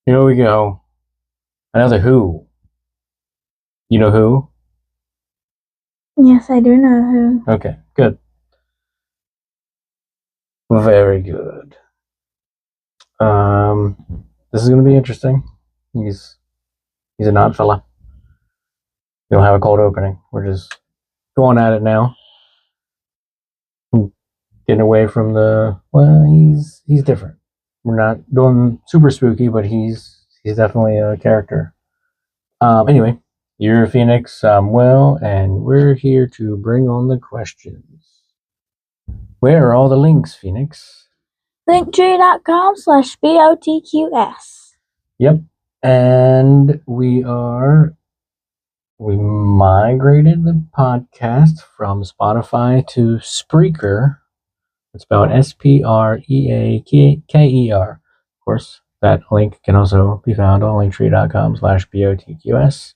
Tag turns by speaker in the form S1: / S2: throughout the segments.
S1: Here we go. Another Who. You know Who?
S2: Yes, I do know Who.
S1: Okay, good. Very good. This is going to be interesting. He's an odd fella. We don't have a cold opening. We're just going at it now. Getting away from he's different. We're not doing super spooky, but he's definitely a character. Anyway, you're Phoenix, I'm Will, and we're here to bring on the questions. Where are all the links, Phoenix?
S2: Linktree.com/BOTQS.
S1: Yep. And we migrated the podcast from Spotify to Spreaker. It's spelled Spreaker. Of course, that link can also be found on linktree.com/BOTQS.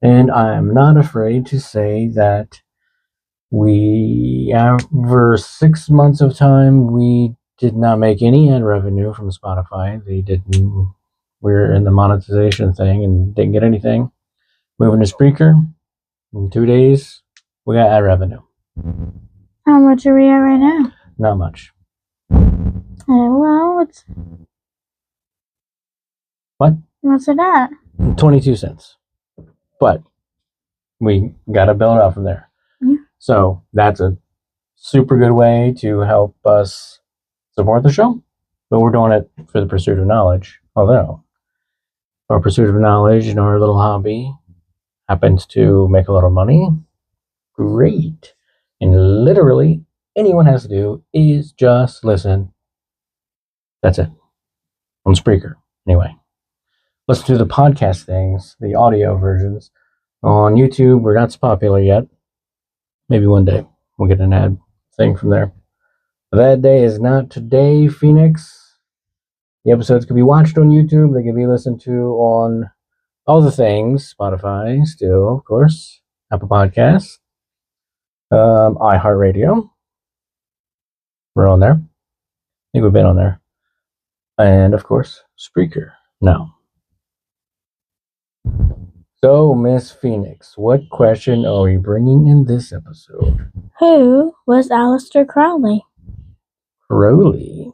S1: And I'm not afraid to say that over 6 months of time, we did not make any ad revenue from Spotify. We're in the monetization thing and didn't get anything. Moving to Spreaker, in 2 days, we got ad revenue.
S2: How much are we at right now?
S1: Not much.
S2: Well, what's it at?
S1: 22 cents. But we got to build up from there.
S2: Yeah.
S1: So that's a super good way to help us support the show. But we're doing it for the pursuit of knowledge. Although our pursuit of knowledge and our little hobby happens to make a lot of money, great. And literally anyone has to do is just listen. That's it. On Spreaker. Anyway, listen to the podcast things, the audio versions. On YouTube, we're not so popular yet. Maybe one day we'll get an ad thing from there. But that day is not today, Phoenix. The episodes can be watched on YouTube. They can be listened to on all the things. Spotify, still, of course. Apple Podcasts. iHeartRadio. We're on there. I think we've been on there. And, of course, Spreaker. Now. So, Miss Phoenix, what question are we bringing in this episode?
S2: Who was Aleister Crowley?
S1: Crowley.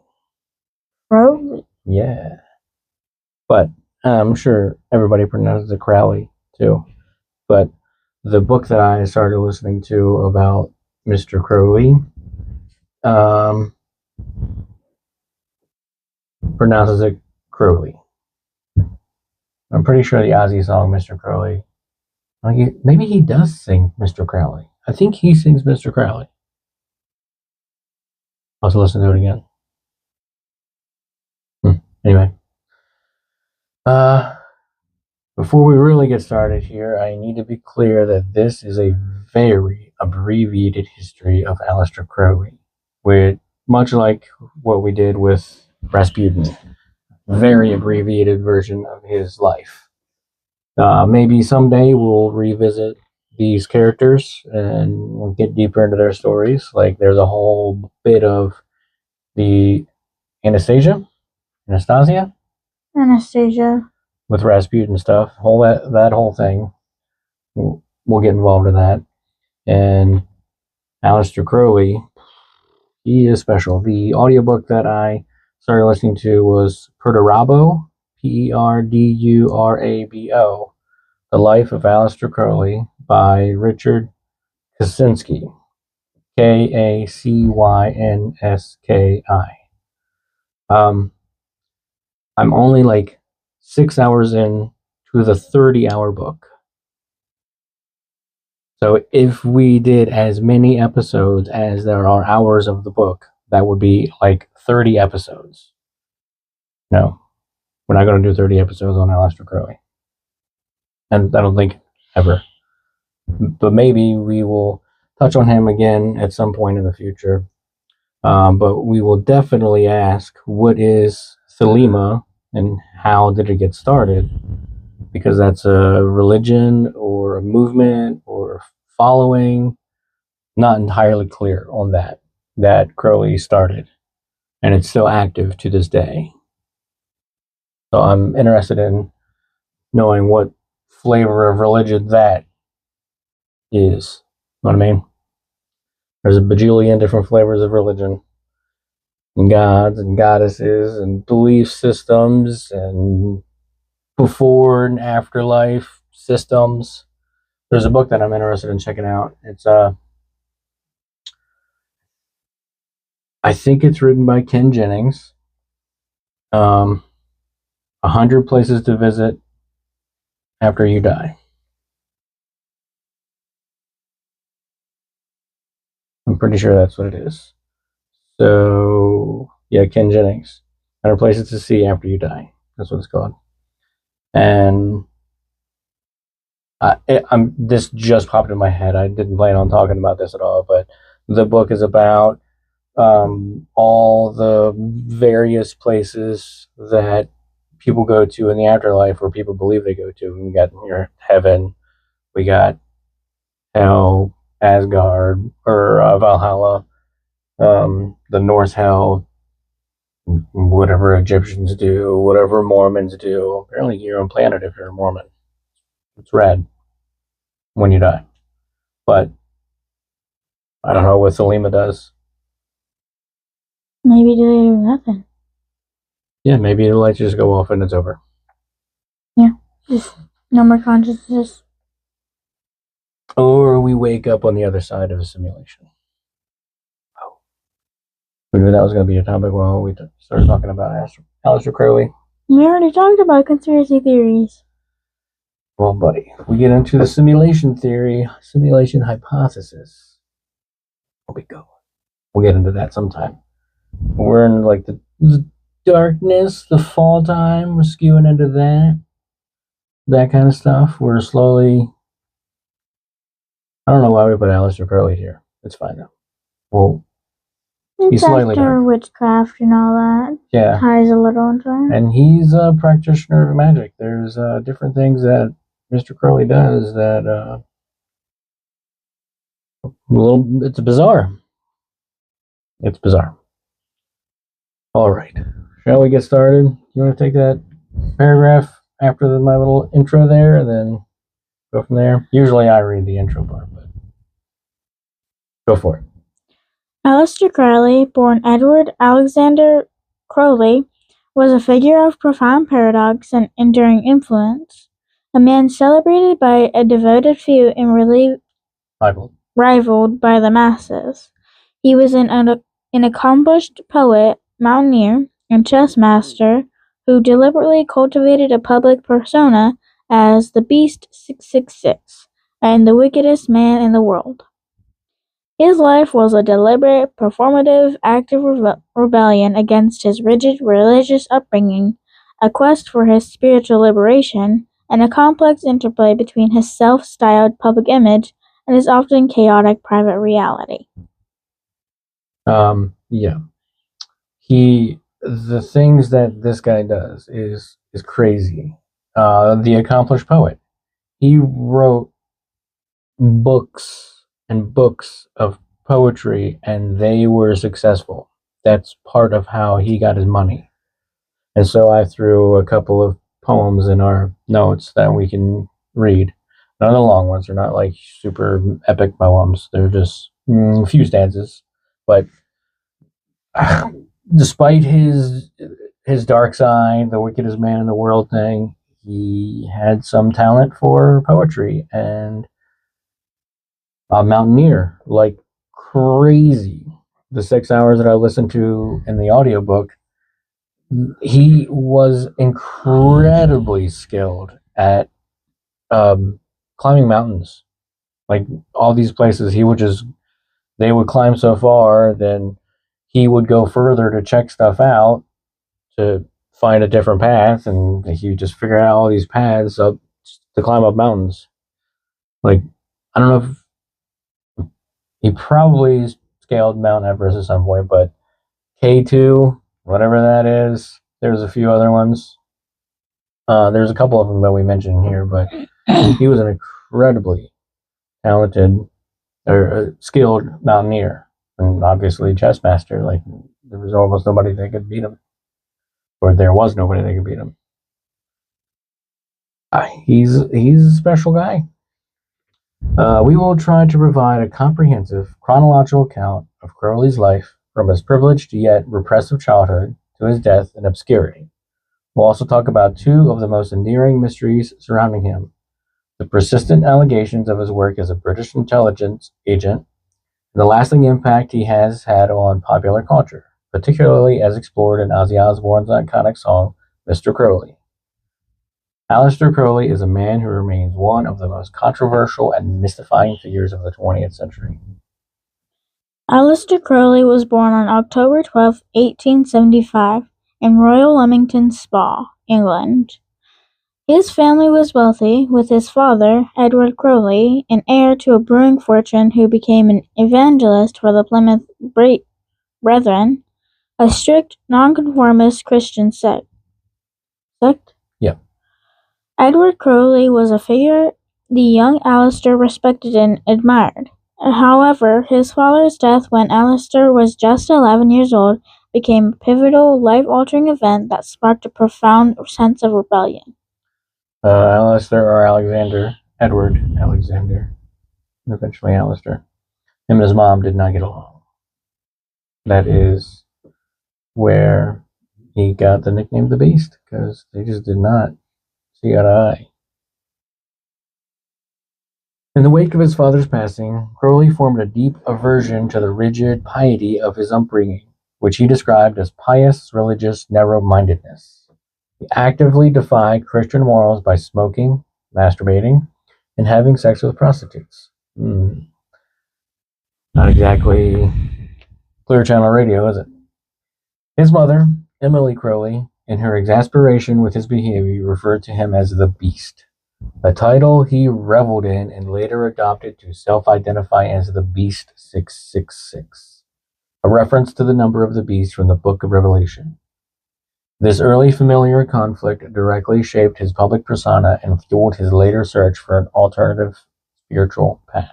S2: Crowley?
S1: Yeah. But I'm sure everybody pronounces it Crowley, too. But the book that I started listening to about Mr. Crowley pronounces it Crowley. I'm pretty sure the Ozzy song, Mr. Crowley, maybe he does sing Mr. Crowley. I think he sings Mr. Crowley. I'll have to listen to it again. Anyway. Before we really get started here, I need to be clear that this is a very abbreviated history of Aleister Crowley, much like what we did with Rasputin. Very abbreviated version of his life. Maybe someday we'll revisit these characters and we'll get deeper into their stories. Like there's a whole bit of the Anastasia with Rasputin stuff. That whole thing. We'll get involved in that. And Aleister Crowley, he is special. The audiobook that I started listening to was Perdurabo, Perdurabo, The Life of Aleister Crowley by Richard Kacynski, Kacynski. I'm only like 6 hours in to the 30-hour book. So if we did as many episodes as there are hours of the book, that would be like 30 episodes. No, we're not going to do 30 episodes on Aleister Crowley. And I don't think ever. But maybe we will touch on him again at some point in the future. But we will definitely ask, what is Thelema and how did it get started? Because that's a religion or a movement or following. Not entirely clear on that Crowley started. And it's still active to this day. So I'm interested in knowing what flavor of religion that is. You know what I mean? There's a bajillion different flavors of religion, and gods and goddesses and belief systems and before and afterlife systems. There's a book that I'm interested in checking out. It's I think it's written by Ken Jennings. 100 Places to Visit After You Die. I'm pretty sure that's what it is. So, yeah, Ken Jennings. 100 Places to See After You Die. That's what it's called. And this just popped in my head. I didn't plan on talking about this at all, but the book is about all the various places that people go to in the afterlife, or people believe they go to. We got your heaven, we got hell, Asgard, or Valhalla, the Norse hell, whatever Egyptians do, whatever Mormons do. Apparently, your own planet if you're a Mormon. It's rad when you die. But I don't know what Selima does.
S2: Maybe do nothing.
S1: Yeah, maybe the lights just go off and it's over.
S2: Yeah, just no more consciousness.
S1: Or we wake up on the other side of a simulation. Oh. We knew that was going to be a topic while we started talking about Aleister Crowley.
S2: We already talked about conspiracy theories.
S1: Well, buddy, we get into the simulation theory, simulation hypothesis. Where we go. We'll get into that sometime. We're in like the darkness, the fall time. We're skewing into that kind of stuff. We're slowly. I don't know why we put Aleister Crowley here. It's fine though. Well, he's slightly
S2: after
S1: dark.
S2: Witchcraft and all that.
S1: Yeah,
S2: ties a little into it.
S1: And he's a practitioner of magic. There's different things that Mr. Crowley does that it's bizarre. It's bizarre. All right. Shall we get started? You want to take that paragraph after my little intro there and then go from there? Usually I read the intro part, but go for it.
S2: Aleister Crowley, born Edward Alexander Crowley, was a figure of profound paradox and enduring influence, a man celebrated by a devoted few and rivaled by the masses. He was an accomplished poet, mountaineer, and chess master who deliberately cultivated a public persona as the Beast 666 and the wickedest man in the world. His life was a deliberate, performative, active rebellion against his rigid religious upbringing, a quest for his spiritual liberation, and a complex interplay between his self-styled public image and his often chaotic private reality.
S1: Yeah. The things that this guy does is crazy. The accomplished poet. He wrote books and books of poetry, and they were successful. That's part of how he got his money. And so I threw a couple of poems in our notes that we can read. None of the long ones. They're not like super epic poems. They're just a few stanzas. But despite his dark side, the wickedest man in the world thing, he had some talent for poetry and a mountaineer like crazy. The 6 hours that I listened to in the audiobook, he was incredibly skilled at climbing mountains. Like all these places, they would climb so far, then he would go further to check stuff out to find a different path, and he would just figure out all these paths up to climb up mountains. Like, I don't know if he probably scaled Mount Everest at some point, but K2, whatever that is, there's a few other ones. There's a couple of them that we mentioned here, but he was an incredibly talented or skilled mountaineer, and obviously chess master. Like, there was almost nobody that could beat him, or there was nobody that could beat him. He's a special guy. We will try to provide a comprehensive chronological account of Crowley's life from his privileged yet repressive childhood to his death in obscurity. We'll also talk about two of the most endearing mysteries surrounding him: the persistent allegations of his work as a British intelligence agent, and the lasting impact he has had on popular culture, particularly as explored in Ozzy Osbourne's iconic song, Mr. Crowley. Aleister Crowley is a man who remains one of the most controversial and mystifying figures of the 20th century.
S2: Aleister Crowley was born on October 12, 1875, in Royal Leamington Spa, England. His family was wealthy, with his father, Edward Crowley, an heir to a brewing fortune who became an evangelist for the Plymouth Brethren, a strict, nonconformist Christian sect.
S1: Yeah.
S2: Edward Crowley was a figure the young Aleister respected and admired. However, his father's death when Aleister was just 11 years old became a pivotal, life-altering event that sparked a profound sense of rebellion.
S1: Aleister or Alexander, Edward Alexander, and eventually Aleister. Him and his mom did not get along. That is where he got the nickname the Beast, because they just did not see eye to eye. In the wake of his father's passing, Crowley formed a deep aversion to the rigid piety of his upbringing, which he described as pious, religious narrow-mindedness. He actively defied Christian morals by smoking, masturbating, and having sex with prostitutes. Not exactly Clear Channel Radio, is it? His mother, Emily Crowley, in her exasperation with his behavior, referred to him as the Beast, a title he reveled in and later adopted to self-identify as the Beast 666, a reference to the number of the beast from the Book of Revelation. This early familiar conflict directly shaped his public persona and fueled his later search for an alternative spiritual path.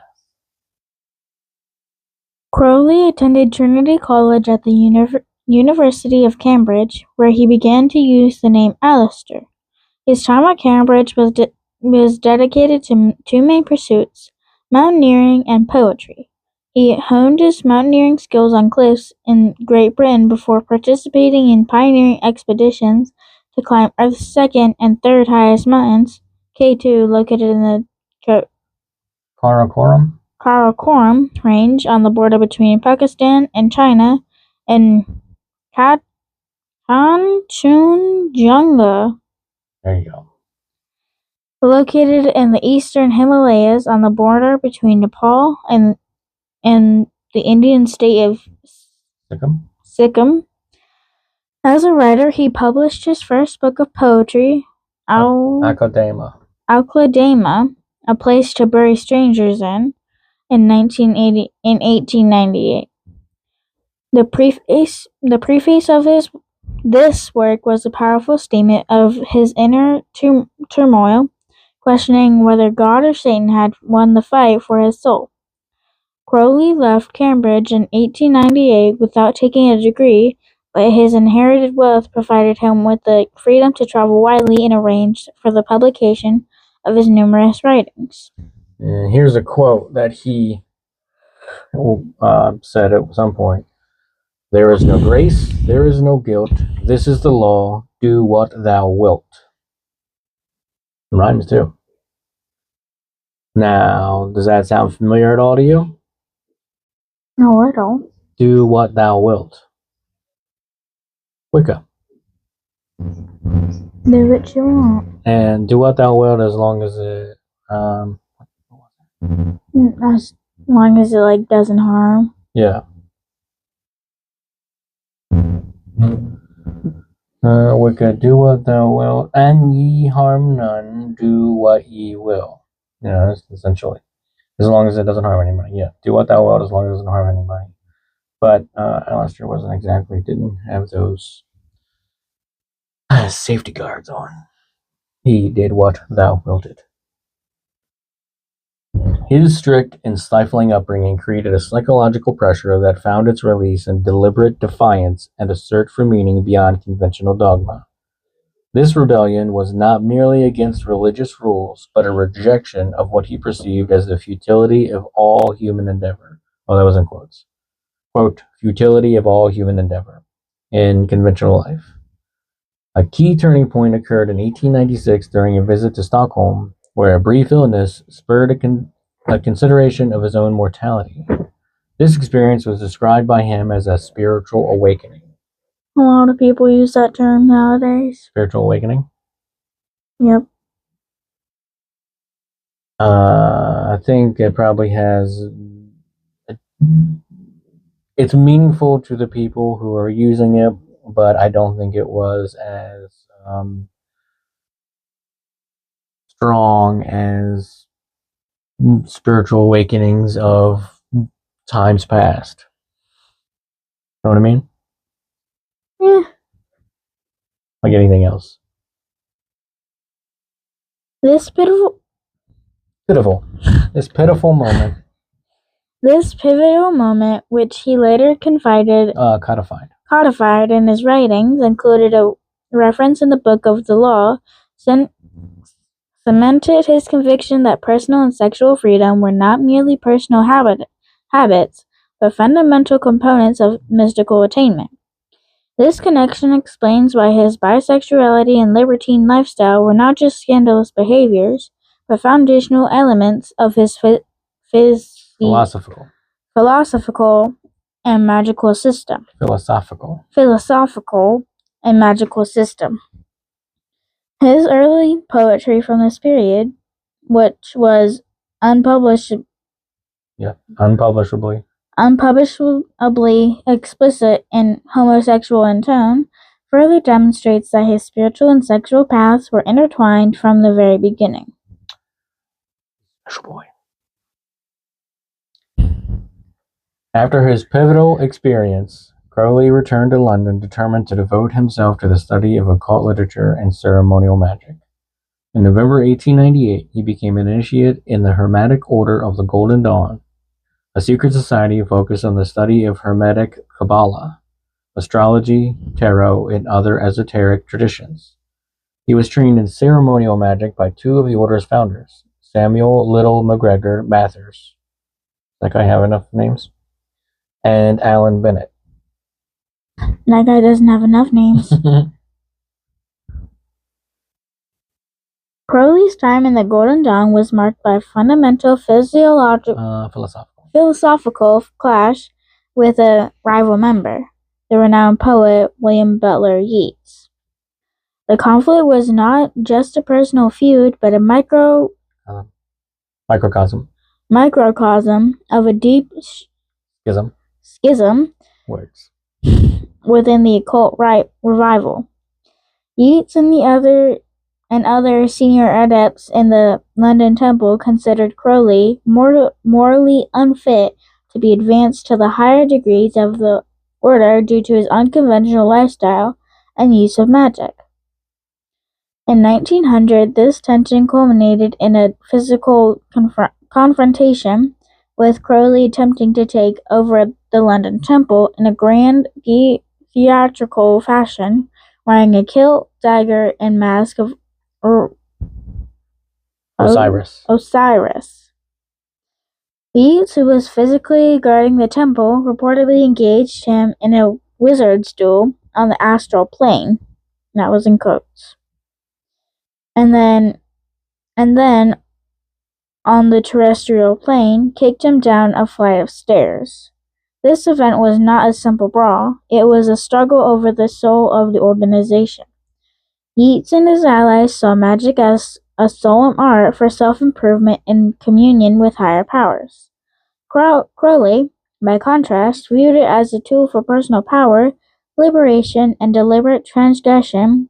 S2: Crowley attended Trinity College at the University of Cambridge, where he began to use the name Aleister. His time at Cambridge was dedicated to two main pursuits: mountaineering and poetry. He honed his mountaineering skills on cliffs in Great Britain before participating in pioneering expeditions to climb Earth's second and third highest mountains, K2, located in the Karakoram Range on the border between Pakistan and China, and Kanchenjunga,
S1: There you go.
S2: located in the eastern Himalayas on the border between Nepal and the Indian state of Sikkim. As a writer, he published his first book of poetry, Al-Qadama, A Place to Bury Strangers in 1898. The preface of this work was a powerful statement of his inner turmoil, questioning whether God or Satan had won the fight for his soul. Crowley left Cambridge in 1898 without taking a degree, but his inherited wealth provided him with the freedom to travel widely and arrange for the publication of his numerous writings.
S1: And here's a quote that he said at some point: "There is no grace, there is no guilt. This is the law. Do what thou wilt." It rhymes too. Now, does that sound familiar at all to you?
S2: No, I don't.
S1: Do what thou wilt. Wicca.
S2: Do what you want.
S1: And do what thou wilt as long as it
S2: as long as it doesn't harm.
S1: Yeah. Wicca, do what thou wilt, and ye harm none, do what ye will. That's essentially. As long as it doesn't harm anybody. Yeah, do what thou wilt as long as it doesn't harm anybody. But Aleister didn't have those safety guards on. He did what thou wilted. His strict and stifling upbringing created a psychological pressure that found its release in deliberate defiance and a search for meaning beyond conventional dogma. This rebellion was not merely against religious rules, but a rejection of what he perceived as the futility of all human endeavor. Oh, that was in quotes. Quote, futility of all human endeavor in conventional life. A key turning point occurred in 1896 during a visit to Stockholm, where a brief illness spurred a consideration of his own mortality. This experience was described by him as a spiritual awakening.
S2: A lot of people use that term nowadays.
S1: Spiritual awakening?
S2: Yep.
S1: I think it probably has. It's meaningful to the people who are using it, but I don't think it was as strong as spiritual awakenings of times past. Know what I mean?
S2: Yeah.
S1: Like anything else.
S2: This pivotal moment, which he later codified in his writings, included a reference in the Book of the Law, cemented his conviction that personal and sexual freedom were not merely personal habits, but fundamental components of mystical attainment. This connection explains why his bisexuality and libertine lifestyle were not just scandalous behaviors, but foundational elements of his philosophical and magical system. Philosophical and magical system. His early poetry from this period, which was unpublishably explicit and homosexual in tone, further demonstrates that his spiritual and sexual paths were intertwined from the very beginning.
S1: After his pivotal experience, Crowley returned to London determined to devote himself to the study of occult literature and ceremonial magic. In November 1898, he became an initiate in the Hermetic Order of the Golden Dawn, a secret society focused on the study of Hermetic Kabbalah, astrology, tarot, and other esoteric traditions. He was trained in ceremonial magic by two of the order's founders, Samuel Little McGregor Mathers. Like I have enough names? And Alan Bennett.
S2: That guy doesn't have enough names. Crowley's time in the Golden Dawn was marked by a fundamental philosophical clash with a rival member, the renowned poet William Butler Yeats. The conflict was not just a personal feud, but a microcosm of a deep schism within the occult revival. Yeats and other senior adepts in the London Temple considered Crowley morally unfit to be advanced to the higher degrees of the order due to his unconventional lifestyle and use of magic. In 1900, this tension culminated in a physical confrontation, with Crowley attempting to take over the London Temple in a grand theatrical fashion, wearing a kilt, dagger, and mask of Osiris. Yeats, who was physically guarding the temple, reportedly engaged him in a wizard's duel on the astral plane. That was in quotes. And then on the terrestrial plane, kicked him down a flight of stairs. This event was not a simple brawl. It was a struggle over the soul of the organization. Yeats and his allies saw magic as a solemn art for self-improvement and communion with higher powers. Crowley, by contrast, viewed it as a tool for personal power, liberation, and deliberate transgression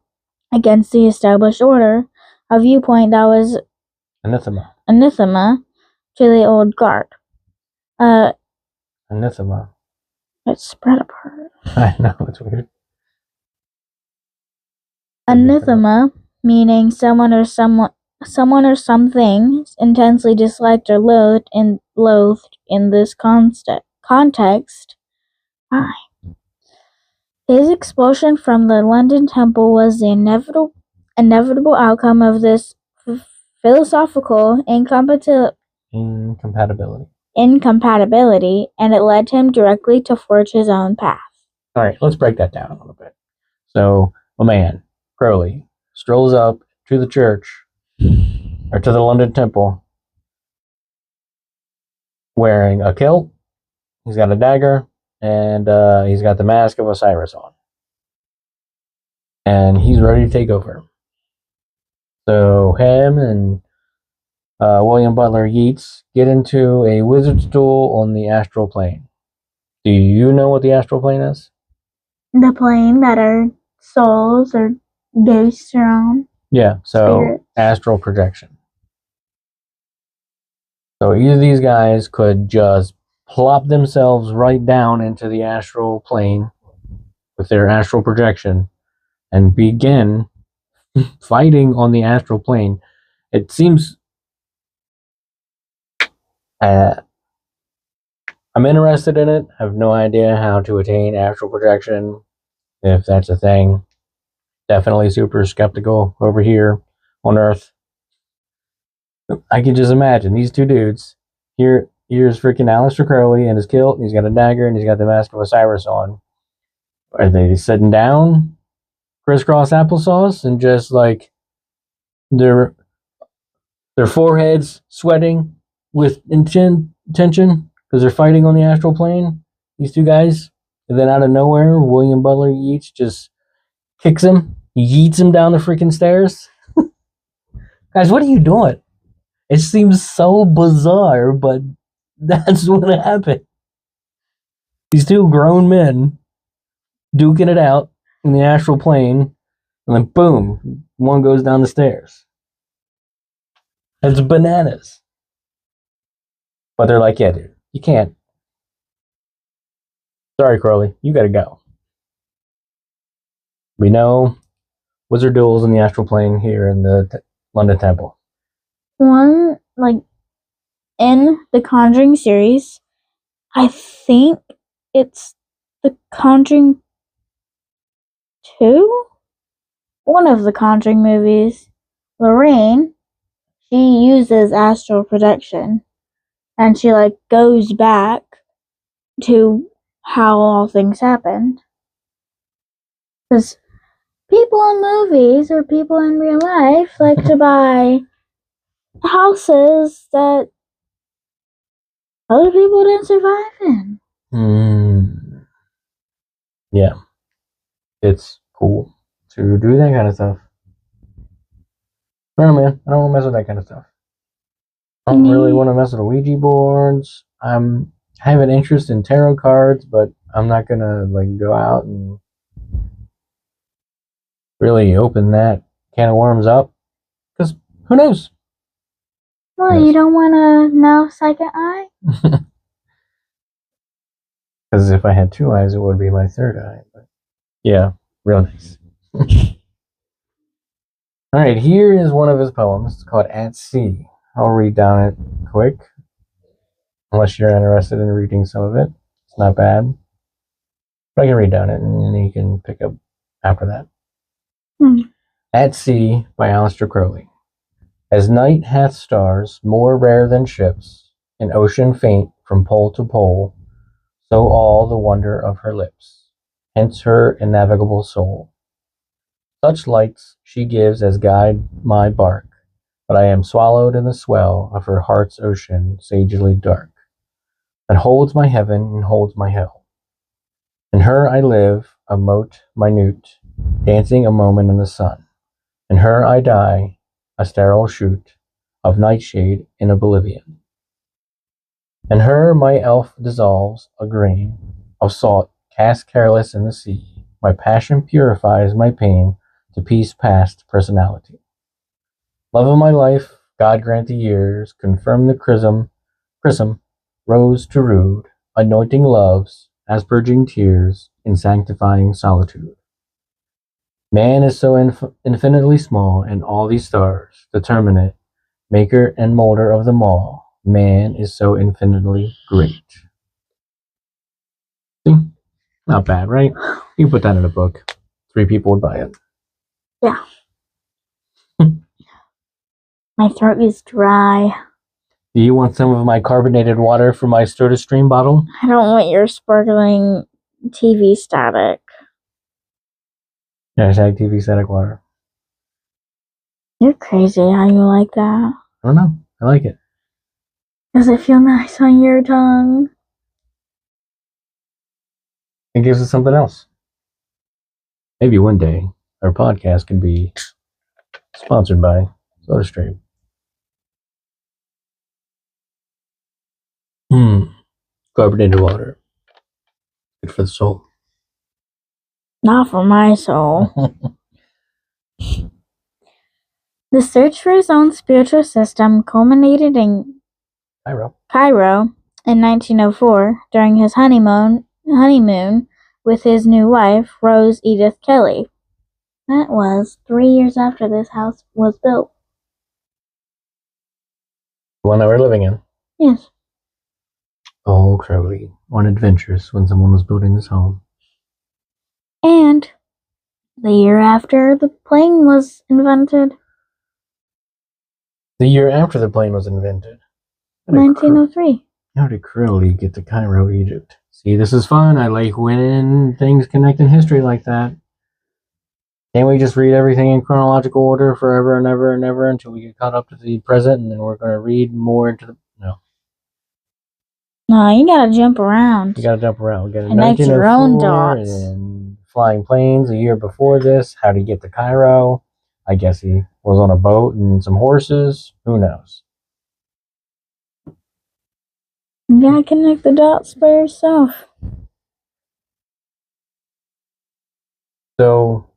S2: against the established order, a viewpoint that was anathema to the old guard.
S1: Anathema.
S2: It's spread apart.
S1: I know, it's weird.
S2: Anathema, meaning someone or something intensely disliked or loathed in this context. His expulsion from the London Temple was the inevitable outcome of this philosophical
S1: Incompatibility.
S2: and it led him directly to forge his own path.
S1: All right, let's break that down a little bit. So, a man, Crowley, strolls up to the church, or to the London Temple, wearing a kilt, he's got a dagger, and he's got the mask of Osiris on. And he's ready to take over. So, him and William Butler Yeats get into a wizard's duel on the astral plane. Do you know what the astral plane is?
S2: The plane that our souls or ghosts are on.
S1: Yeah, so
S2: Spirits.
S1: Astral projection. So either these guys could just plop themselves right down into the astral plane with their astral projection and begin fighting on the astral plane. It seems I'm interested in it. I have no idea how to attain astral projection, if that's a thing. Definitely super skeptical over here on Earth. I can just imagine these two dudes. Here's freaking Aleister Crowley and his kilt, and he's got a dagger, and he's got the mask of Osiris on. Are they sitting down, crisscross applesauce, and just like their foreheads sweating with tension because they're fighting on the astral plane? These two guys, and then out of nowhere, William Butler Yeats just kicks him, yeets him down the freaking stairs. Guys, what are you doing? It seems so bizarre, but that's what happened. These two grown men duking it out in the astral plane, and then boom, one goes down the stairs. It's bananas. But they're like, yeah, dude, you can't. Sorry, Crowley, you gotta go. We know wizard duels in the astral plane here in the London Temple.
S2: One, like, in the Conjuring series, I think it's the Conjuring 2? One of the Conjuring movies. Lorraine, she uses astral projection. And she, like, goes back to how all things happened. Because people in movies or people in real life like to buy houses that other people didn't survive in.
S1: Yeah. It's cool to do that kind of stuff. I don't know, man. I don't want to mess with that kind of stuff. I don't really want to mess with Ouija boards. I have an interest in tarot cards, but I'm not gonna like go out and really open that can of worms up, because who knows?
S2: Well, you don't want to know second eye?
S1: Because if I had two eyes, it would be my third eye. But yeah, real nice. All right, here is one of his poems. It's called At Sea. I'll read down it quick, unless you're interested in reading some of it. It's not bad. But I can read down it, and then you can pick up after that. At Sea by Aleister Crowley. As night hath stars more rare than ships, in ocean faint from pole to pole, so all the wonder of her lips, hence her innavigable soul. Such lights she gives as guide my bark, but I am swallowed in the swell of her heart's ocean sagely dark, that holds my heaven and holds my hell. In her I live, a mote minute, dancing a moment in the sun. In her I die, a sterile shoot of nightshade in oblivion. In her my elf dissolves, a grain of salt cast careless in the sea. My passion purifies my pain to peace past personality. Love of my life, God grant the years, confirm the chrism, rose to rood, anointing loves, as purging tears, in sanctifying solitude. Man is so infinitely small, and all these stars, determinate, maker and molder of them all, man is so infinitely great. See? Not bad, right? You put that in a book. 3 people would buy it.
S2: Yeah. My throat is dry.
S1: Do you want some of my carbonated water from my SodaStream bottle?
S2: I don't want your sparkling TV static.
S1: Hashtag TV static water.
S2: You're crazy how you like that.
S1: I don't know. I like it.
S2: Does it feel nice on your tongue?
S1: It gives us something else. Maybe one day our podcast can be sponsored by SodaStream. Carbonated water. Good for the soul.
S2: Not for my soul. The search for his own spiritual system culminated in Cairo in 1904 during his honeymoon with his new wife, Rose Edith Kelly. That was 3 years after this house was built.
S1: The one that we're living in.
S2: Yes.
S1: Oh, Crowley on adventures when someone was building this home.
S2: And the year after the plane was invented.
S1: The year after the plane was invented.
S2: 1903.
S1: How did Crowley get to Cairo, Egypt? See, this is fun. I like when things connect in history like that. Can't we just read everything in chronological order forever and ever and ever until we get caught up to the present, and then we're going to read more into the...
S2: No, you gotta jump around.
S1: You gotta jump around. We got
S2: Connect your own dots.
S1: And flying planes a year before this. How did he get to Cairo? I guess he was on a boat and some horses. Who knows?
S2: You gotta connect the dots by yourself.
S1: So,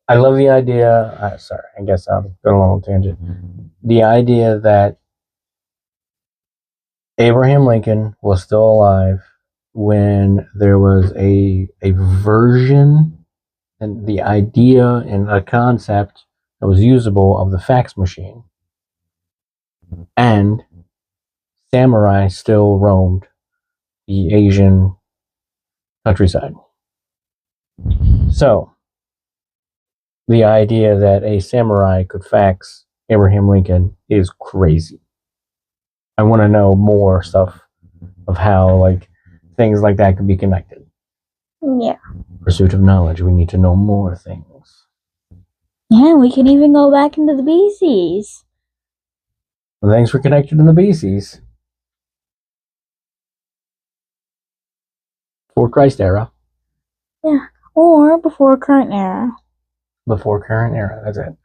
S1: I love the idea. Sorry, I guess I'm going on a little tangent. The idea that Abraham Lincoln was still alive when there was a version and the idea and a concept that was usable of the fax machine. And samurai still roamed the Asian countryside. So, the idea that a samurai could fax Abraham Lincoln is crazy. I want to know more stuff of how, like, things like that could be connected.
S2: Yeah.
S1: Pursuit of knowledge. We need to know more things.
S2: Yeah, we can even go back into the BCs.
S1: Well, thanks for connecting in the BCs. Before Christ era.
S2: Yeah, or before current era.
S1: Before current era, that's it.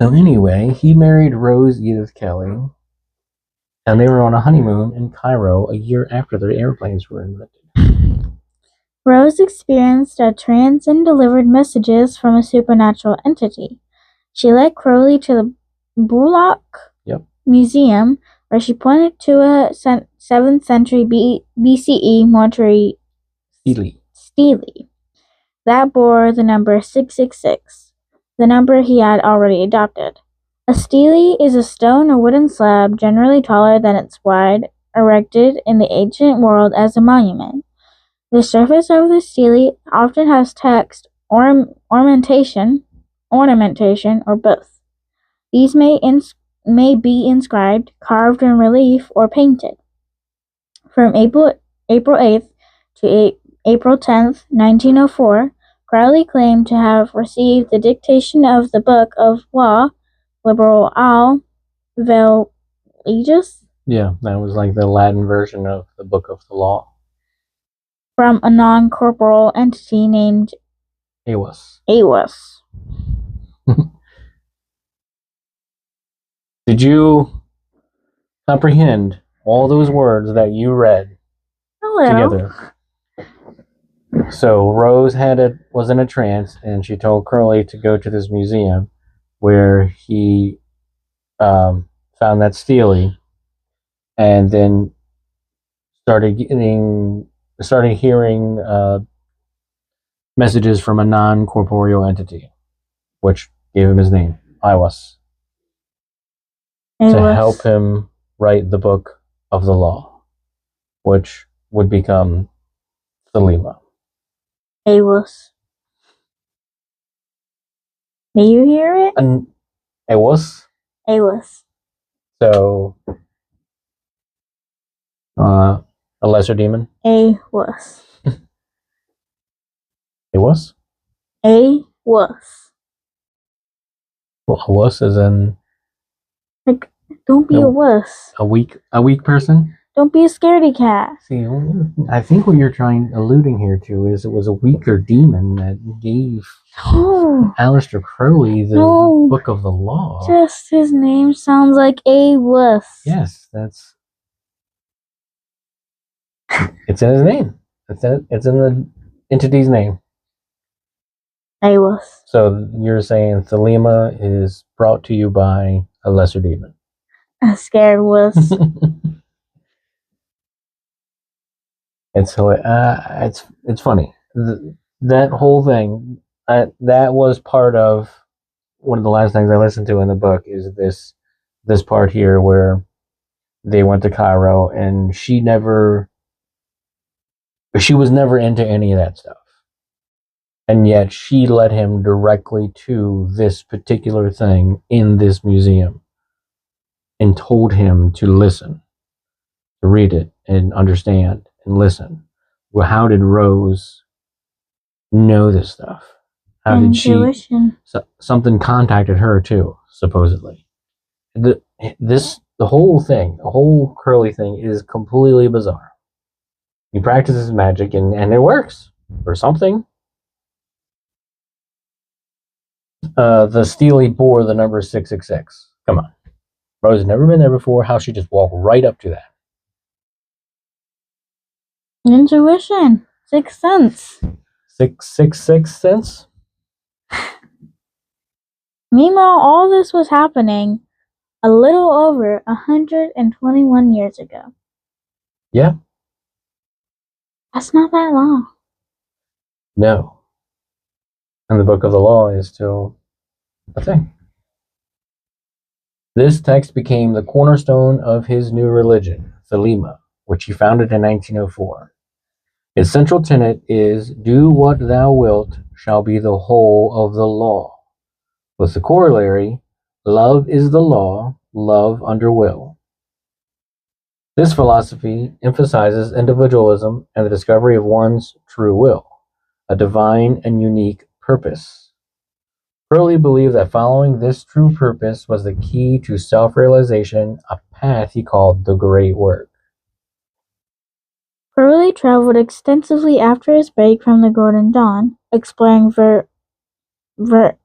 S1: So anyway, he married Rose Edith Kelly, and they were on a honeymoon in Cairo a year after their airplanes were invented.
S2: Rose experienced a trance and delivered messages from a supernatural entity. She led Crowley to the Bullock Museum, where she pointed to a 7th century BCE mortuary stele that bore the number 666, the number he had already adopted. A stele is a stone or wooden slab, generally taller than its wide, erected in the ancient world as a monument. The surface of the stele often has text, ornamentation, or both. These may be inscribed, carved in relief, or painted. From April 8th to April 10th, 1904, Crowley claimed to have received the dictation of the Book of Law, Liberal Al Vel Legis.
S1: Yeah, that was like the Latin version of the Book of the Law.
S2: From a non-corporeal entity named
S1: Awas. Did you comprehend all those words that you read together? So Rose was in a trance, and she told Crowley to go to this museum where he found that stele, and then started hearing messages from a non-corporeal entity, which gave him his name, Iwas, to help him write the Book of the Law, which would become Thelema.
S2: Awas. Do you hear it?
S1: And it was. So, a lesser demon.
S2: A was.
S1: It was.
S2: A was.
S1: Well, a wuss as in
S2: Like, don't be a wuss.
S1: a weak person.
S2: Don't be a scaredy cat.
S1: See, I think what you're alluding here to is it was a weaker demon that gave Aleister Crowley the Book of the Law.
S2: Just his name sounds like a wuss.
S1: Yes, that's. It's in his name. It's in the entity's name.
S2: A wuss.
S1: So you're saying Thelema is brought to you by a lesser demon.
S2: A scared wuss.
S1: It's funny. That whole thing, that was part of one of the last things I listened to in the book is this part here where they went to Cairo and she was never into any of that stuff. And yet she led him directly to this particular thing in this museum and told him to listen, to read it and understand and listen. Well, how did Rose know this stuff? How did
S2: Intuition.
S1: Something contacted her too, supposedly. The whole thing, the whole Crowley thing is completely bizarre. He practices magic and it works or something. The Steely bore the number 666. Come on. Rose has never been there before. How she just walked right up to that?
S2: Intuition. 6 cents.
S1: 666 cents?
S2: Meanwhile, all this was happening a little over 121 years ago.
S1: Yeah.
S2: That's not that long.
S1: No. And the Book of the Law is still a thing. This text became the cornerstone of his new religion, Thelema, which he founded in 1904. Its central tenet is, do what thou wilt shall be the whole of the law. With the corollary, love is the law, love under will. This philosophy emphasizes individualism and the discovery of one's true will, a divine and unique purpose. Crowley believed that following this true purpose was the key to self-realization, a path he called the Great Work.
S2: Crowley traveled extensively after his break from the Golden Dawn, exploring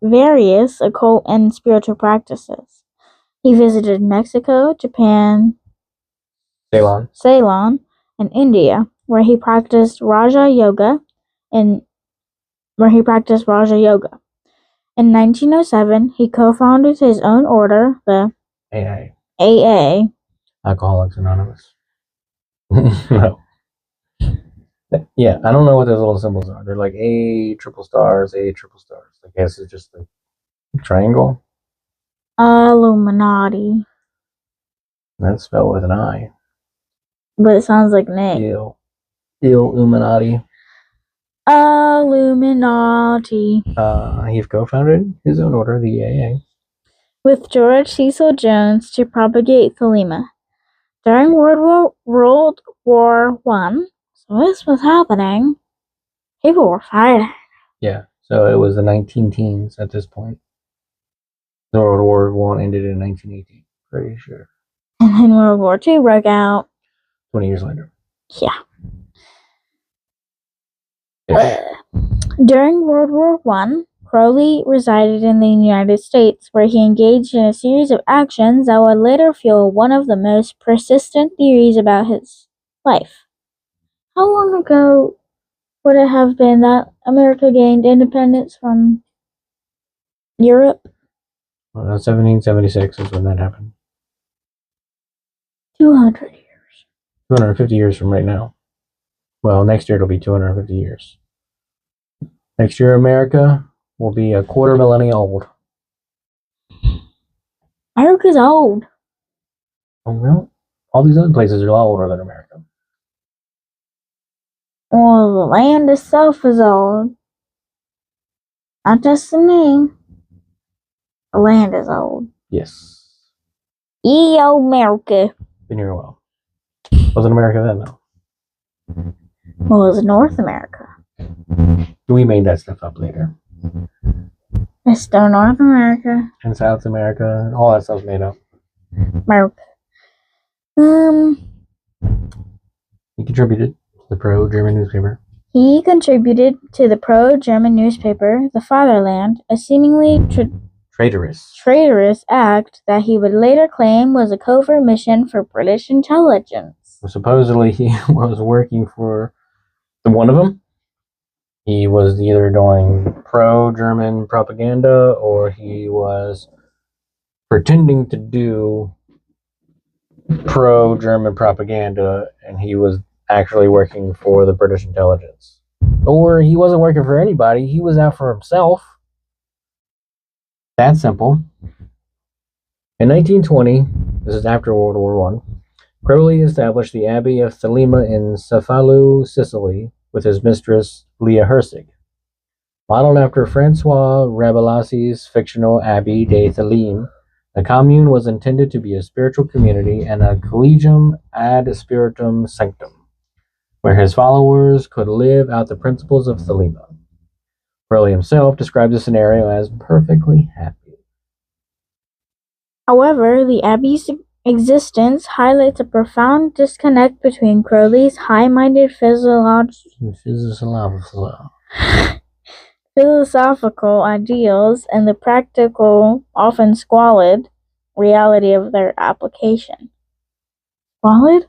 S2: various occult and spiritual practices. He visited Mexico, Japan, Ceylon, and India, where he practiced Raja Yoga. In 1907, he co-founded his own order, the AA.
S1: Alcoholics Anonymous. No. Yeah, I don't know what those little symbols are. They're like A triple stars. I guess it's just a triangle.
S2: Illuminati.
S1: That's spelled with an I.
S2: But it sounds like Nick.
S1: Illuminati.
S2: Illuminati.
S1: He co-founded his own order, the AA,
S2: with George Cecil Jones to propagate Thelema. During World War I, so this was happening, people were fighting.
S1: Yeah, so it was the 19-teens at this point. The World War I ended in 1918, pretty sure.
S2: And then World War II broke out.
S1: 20 years later.
S2: Yeah. During World War I, Crowley resided in the United States, where he engaged in a series of actions that would later fuel one of the most persistent theories about his life. How long ago would it have been that America gained independence from Europe?
S1: 1776 is when that happened.
S2: 200 years.
S1: 250 years from right now. Well, next year it'll be 250 years. Next year, America will be a quarter millennium old.
S2: America's old.
S1: Oh, well, all these other places are a lot older than America.
S2: Well, the land itself is old. Not just the name. The land is old.
S1: Yes.
S2: America.
S1: Been here a while. Wasn't America then, though.
S2: Well, it was North America.
S1: We made that stuff up later.
S2: It's still North America.
S1: And South America. All that stuff's made up.
S2: America.
S1: He contributed to the pro-German newspaper.
S2: He contributed to the pro-German newspaper, The Fatherland, a seemingly traitorous act that he would later claim was a covert mission for British intelligence.
S1: Well, supposedly he was working for one of them. He was either doing pro-German propaganda or he was pretending to do pro-German propaganda and he was actually working for the British intelligence. Or he wasn't working for anybody, he was out for himself. That simple. In 1920, this is after World War I, Crowley established the Abbey of Thelema in Cefalù, Sicily, with his mistress, Leah Herzig. Modeled after Francois Rabelais's fictional Abbey de Theleme, the commune was intended to be a spiritual community and a collegium ad spiritum sanctum, where his followers could live out the principles of Thelema. Crowley himself described the scenario as perfectly happy.
S2: However, the Abbey's existence highlights a profound disconnect between Crowley's high-minded philosophical ideals and the practical, often squalid, reality of their application. Squalid?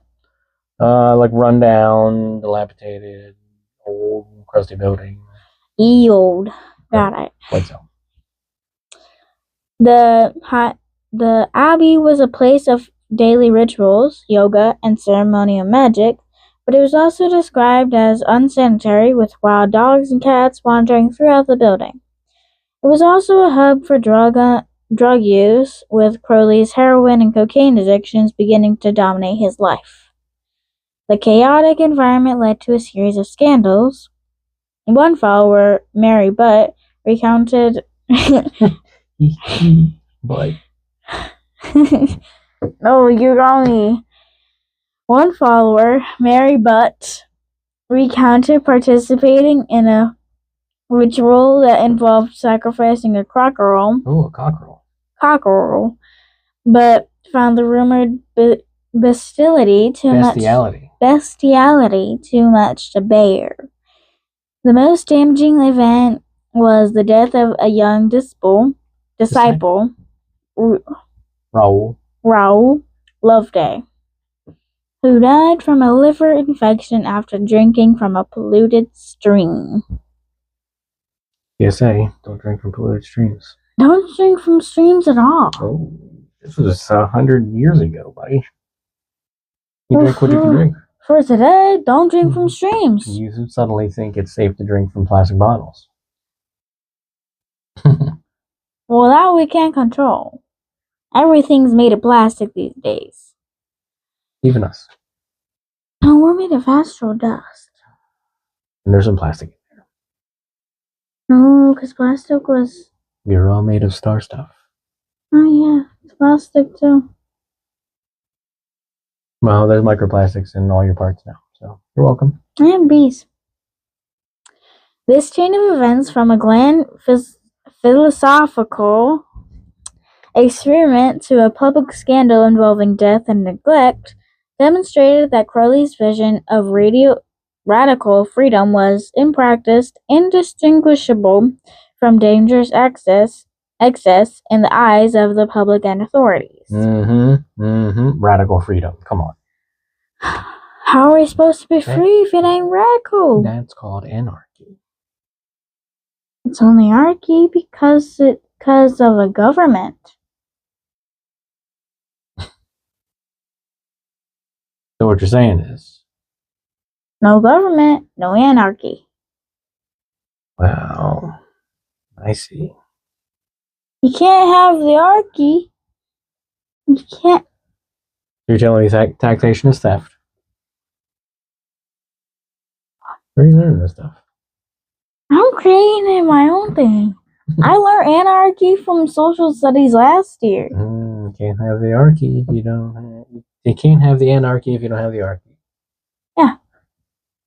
S1: Like rundown, dilapidated, old, crusty building.
S2: Old. Got it.
S1: Like so.
S2: The Abbey was a place of daily rituals, yoga, and ceremonial magic, but it was also described as unsanitary, with wild dogs and cats wandering throughout the building. It was also a hub for drug use, with Crowley's heroin and cocaine addictions beginning to dominate his life. The chaotic environment led to a series of scandals. One follower, Mary Butt, recounted...
S1: But...
S2: No, you got me. One follower, Mary Butt, recounted participating in a ritual that involved sacrificing a cockerel.
S1: Oh, a cockerel.
S2: But found the rumored bestiality too much to bear. The most damaging event was the death of a young disciple, Raoul Loveday, who died from a liver infection after drinking from a polluted stream.
S1: PSA, don't drink from polluted streams.
S2: Don't drink from streams at all.
S1: Oh, this was 100 years ago, buddy. You drink what you can drink.
S2: For today, don't drink from streams.
S1: You suddenly think it's safe to drink from plastic bottles.
S2: Well, that we can't control. Everything's made of plastic these days.
S1: Even us.
S2: No, we're made of astral dust.
S1: And there's some plastic in there.
S2: No, because plastic was...
S1: We're all made of star stuff.
S2: Oh yeah, it's plastic too.
S1: Well, there's microplastics in all your parts now, so you're welcome.
S2: And bees. This chain of events, from a grand philosophical experiment to a public scandal involving death and neglect, demonstrated that Crowley's vision of radical freedom was, in practice, indistinguishable from dangerous excess in the eyes of the public and authorities.
S1: Radical freedom. Come on.
S2: How are we supposed to be free if it ain't radical?
S1: That's called anarchy.
S2: It's only anarchy because of the government.
S1: So what you're saying is...
S2: No government, no anarchy.
S1: Well, I see.
S2: You can't have the anarchy. You can't.
S1: You're telling me taxation is theft? Where are you learning this stuff?
S2: I'm creating my own thing. I learned anarchy from social studies last year.
S1: Can't have the archy if you don't have... You can't have the anarchy if you don't have the archy.
S2: Yeah.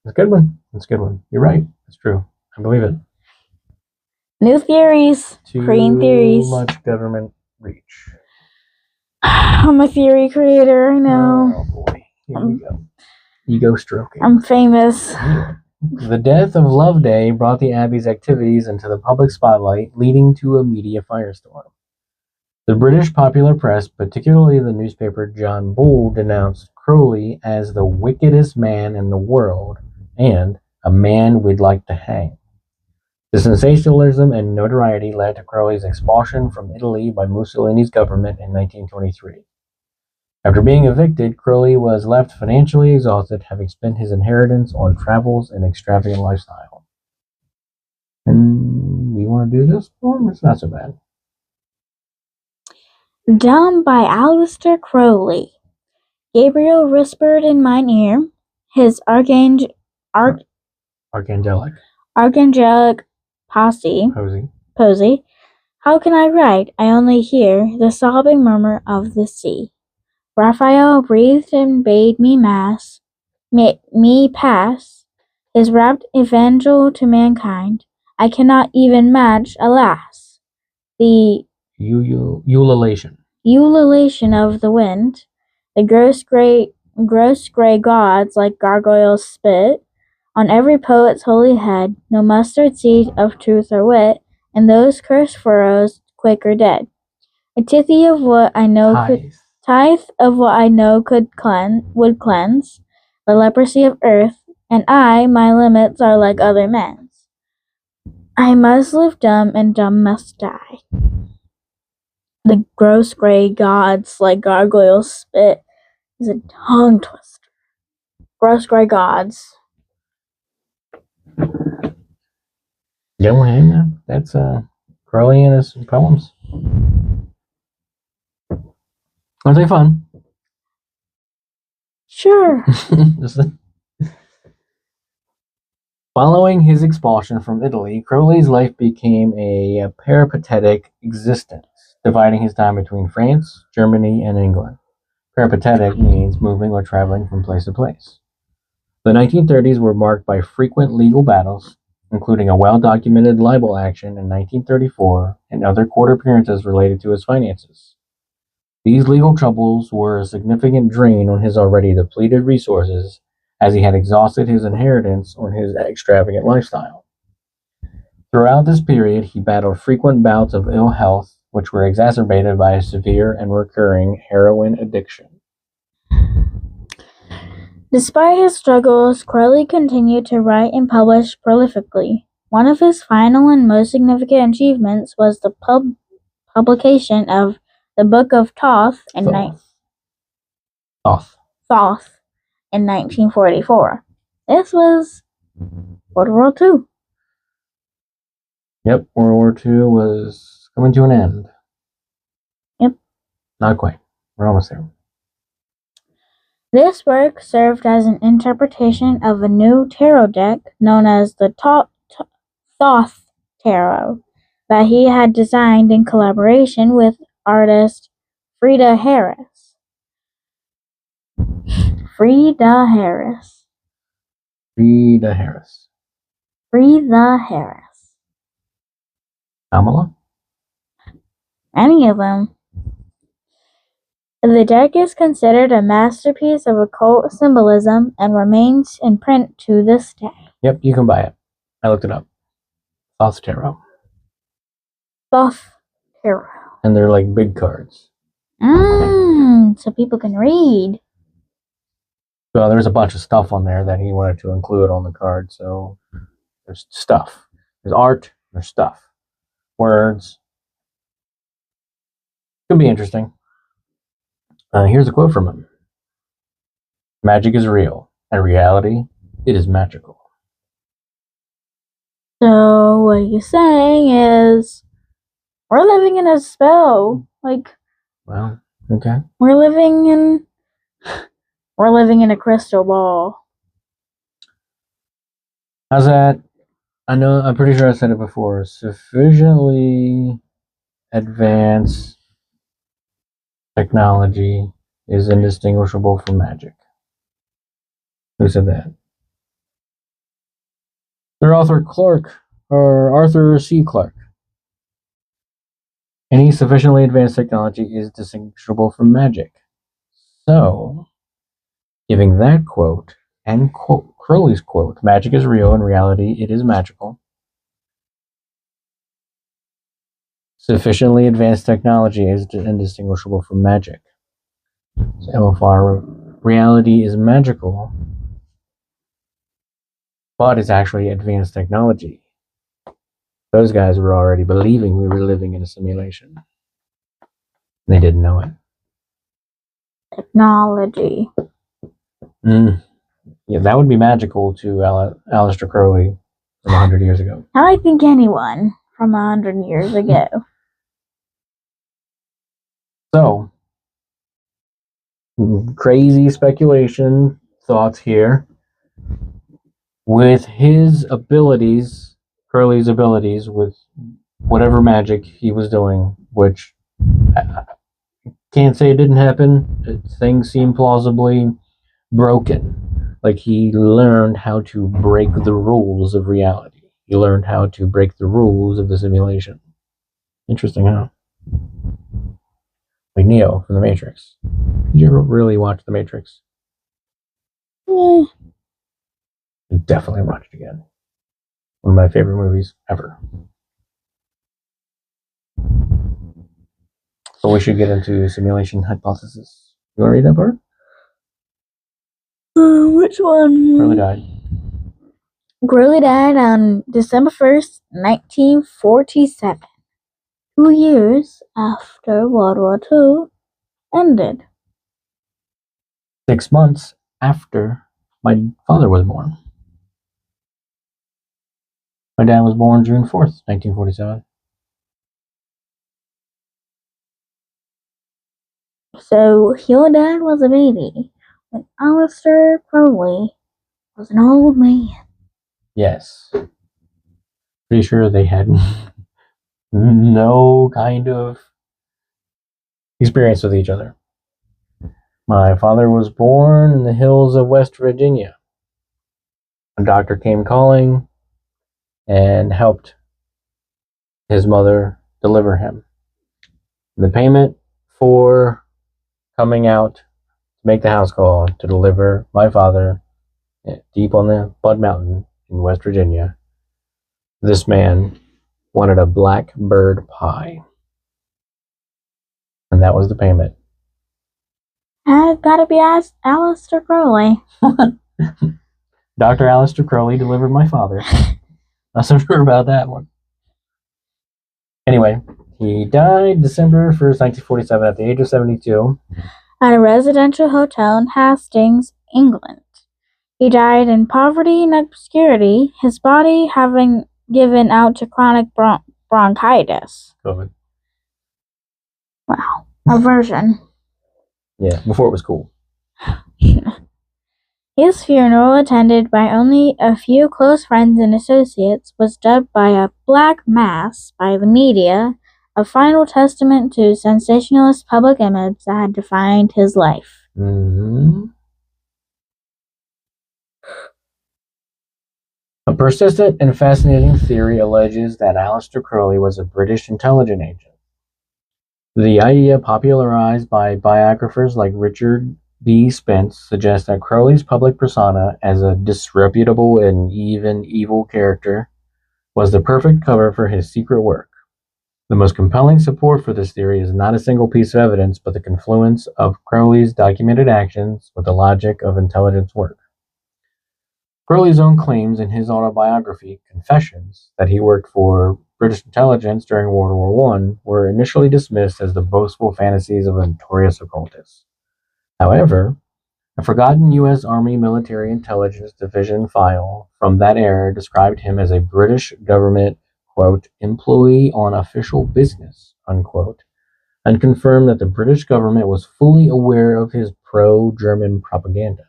S1: That's a good one. That's a good one. You're right. It's true. I believe it.
S2: New theories. Creating theories.
S1: Too much government reach.
S2: I'm a theory creator, I know.
S1: Oh boy. Here we go. Ego stroking.
S2: I'm famous.
S1: The death of Loveday brought the Abbey's activities into the public spotlight, leading to a media firestorm. The British popular press, particularly the newspaper John Bull, denounced Crowley as the wickedest man in the world and a man we'd like to hang. The sensationalism and notoriety led to Crowley's expulsion from Italy by Mussolini's government in 1923. After being evicted, Crowley was left financially exhausted, having spent his inheritance on travels and extravagant lifestyle. And you want to do this one? It's not so bad.
S2: Dumb by Aleister Crowley. Gabriel whispered in mine ear, his archangelic posy. How can I write? I only hear the sobbing murmur of the sea. Raphael breathed and bade me pass, his rapt evangel to mankind. I cannot even match, alas, the
S1: ululation
S2: of the wind. The gross grey gods like gargoyles spit on every poet's holy head, no mustard seed of truth or wit, and those cursed furrows quick or dead. A tithe of what I know would cleanse the leprosy of earth, and my limits are like other men's. I must live dumb, and dumb must die. The gross grey gods like gargoyles spit is a tongue twister. Gross grey gods.
S1: Yeah, that's Crowley and his poems. Aren't they fun?
S2: Sure.
S1: Following his expulsion from Italy, Crowley's life became a peripatetic existence, dividing his time between France, Germany, and England. Peripatetic means moving or traveling from place to place. The 1930s were marked by frequent legal battles, including a well-documented libel action in 1934 and other court appearances related to his finances. These legal troubles were a significant drain on his already depleted resources, as he had exhausted his inheritance on his extravagant lifestyle. Throughout this period, he battled frequent bouts of ill health, which were exacerbated by a severe and recurring heroin addiction.
S2: Despite his struggles, Crowley continued to write and publish prolifically. One of his final and most significant achievements was the publication of the Book of Thoth in 1944. This was World War II.
S1: Yep, World War II was coming to an end.
S2: Yep.
S1: Not quite. We're almost there.
S2: This work served as an interpretation of a new tarot deck known as the Thoth Tarot that he had designed in collaboration with artist Frieda Harris.
S1: Kamala?
S2: Any of them. The deck is considered a masterpiece of occult symbolism and remains in print to this day.
S1: Yep, you can buy it. I looked it up. Thoth Tarot.
S2: Thoth Tarot.
S1: And they're like big cards.
S2: So people can read.
S1: Well, there's a bunch of stuff on there that he wanted to include on the card. So there's stuff. There's art. There's stuff. Words. Could be interesting. Here's a quote from him. Magic is real, and reality, it is magical.
S2: So what he's saying is, we're living in a spell.
S1: Well, okay.
S2: We're living in a crystal ball.
S1: How's that I know, I'm pretty sure I said it before. Sufficiently advanced technology is indistinguishable from magic. Who said that? Sir Arthur C. Clarke. Any sufficiently advanced technology is distinguishable from magic. So, giving that quote and Crowley's quote, magic is real, in reality it is magical. Sufficiently advanced technology is indistinguishable from magic. So if our reality is magical, but it's actually advanced technology, those guys were already believing we were living in a simulation. They didn't know it.
S2: Technology.
S1: Yeah, that would be magical to Aleister Crowley from 100 years ago.
S2: I think anyone from 100 years ago.
S1: So, crazy speculation thoughts here. With his abilities, Crowley's abilities, with whatever magic he was doing, which I can't say it didn't happen. Things seem plausibly broken. Like he learned how to break the rules of reality. He learned how to break the rules of the simulation. Interesting, huh? Like Neo from The Matrix. Did you ever really watch The Matrix? Definitely watch it again. One of my favorite movies ever. So we should get into simulation hypothesis. You want to read that part?
S2: Which one?
S1: Crowley died.
S2: Crowley died on December 1st, 1947, 2 years after World War II ended.
S1: 6 months after my father was born. My dad was born June 4th, 1947.
S2: So your dad was a baby when Aleister Crowley was an old man.
S1: Yes. Pretty sure they had no kind of experience with each other. My father was born in the hills of West Virginia. A doctor came calling and helped his mother deliver him. The payment for coming out to make the house call to deliver my father deep on the Bud Mountain in West Virginia, this man wanted a blackbird pie. And that was the payment.
S2: Gotta be Aleister Crowley.
S1: Dr. Aleister Crowley delivered my father. Not so sure about that one. Anyway, he died December 1st, 1947 at the age of 72.
S2: At a residential hotel in Hastings, England. He died in poverty and obscurity, his body having given out to chronic bronchitis.
S1: COVID.
S2: Wow. A version.
S1: Yeah, before it was cool.
S2: His funeral, attended by only a few close friends and associates, was dubbed by a Black Mass by the media, a final testament to sensationalist public image that had defined his life.
S1: A persistent and fascinating theory alleges that Aleister Crowley was a British intelligence agent. The idea, popularized by biographers like Richard B. Spence, suggests that Crowley's public persona as a disreputable and even evil character was the perfect cover for his secret work. The most compelling support for this theory is not a single piece of evidence, but the confluence of Crowley's documented actions with the logic of intelligence work. Crowley's own claims in his autobiography, Confessions, that he worked for British intelligence during World War I were initially dismissed as the boastful fantasies of a notorious occultist. However, a forgotten U.S. Army Military Intelligence Division file from that era described him as a British government, quote, employee on official business, unquote, and confirmed that the British government was fully aware of his pro-German propaganda.